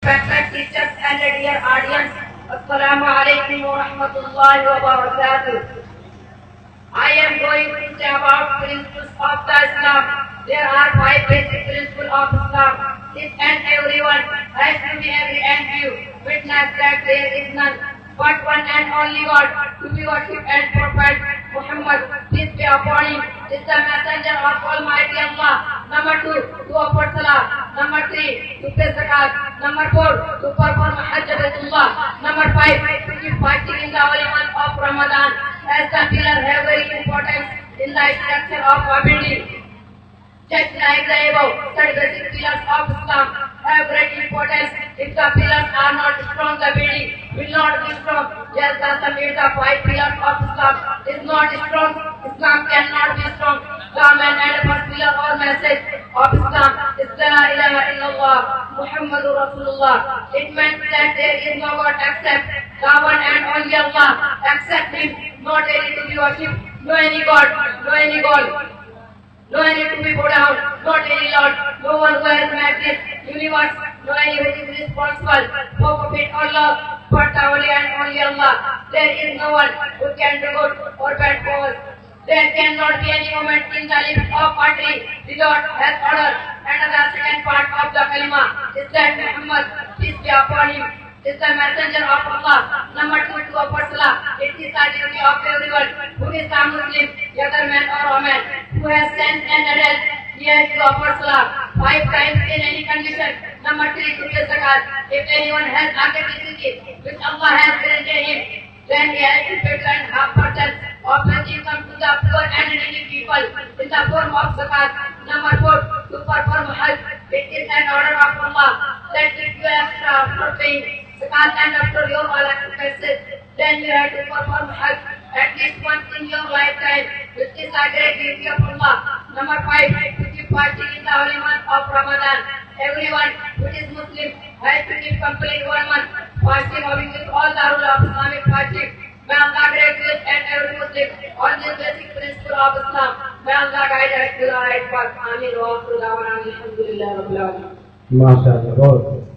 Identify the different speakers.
Speaker 1: respected teachers and a dear audience, Assalamu alaikum wa rahmatullahi wa barakatuh. I am going to say about principles of the Islam. There are 5 basic principles of Islam. Each and everyone has to be agree and give witness that there is none but one and only God to be worshipped, and Prophet Muhammad, peace be upon him, is the messenger of Almighty Allah. Number 2, to offer salah. Number 3, to pay zakat. Number 4, to perform Hajj Baitullah. Number 5, to keep fasting in the holy month of Ramadan, as the pillars have very importance in the structure of a building. Just like the above, the basic pillars of Islam have great importance. If the pillars are not strong, the building will not be strong. Just as the 5 pillars of Islam is not strong, Islam cannot be strong. The main and first pillar or message of Islam is La ilaha illallah Muhammadur Rasulullah. It means that there is no God except the one and only Allah. Except Him, not any to be worshipped, no any God, no any God. No any to be put down, not any Lord, no one who has made this universe, no any who is responsible for profit or love, but only and only Allah. There is no one who can do good or bad for us. There cannot be any moment in the life of a tree without His order. And the second part of the kalima is that Muhammad, peace be upon him, is the messenger of Allah. Number 2, to offer salah. It is the duty of everyone who is a Muslim, whether man or woman, who has sense and adult, he has to offer salah 5 times in any condition. Number 3, to pay zakat. If anyone has a capacity which Allah has granted him, then he has to pay 2.5% of his income to the poor and needy people in the form of zakat. Number 4, to perform Hajj. It is an order of Allah that if you extra after paying zakat and after your all expenses, then you have to perform Hajj at least once in your lifetime, which is a great duty of Allah. Number 5, to keep fasting in the holy month of Ramadan. Everyone who is Muslim has to keep complete 1 month fasting, owing with all the rule of Islamic fasting. May Allah grant you and every Muslim on this basic principle of Islam. May Allah guide us to the right path. Ameen wa akhiru da'wana alhamdulillahi rabbil alamin.
Speaker 2: MashaAllah.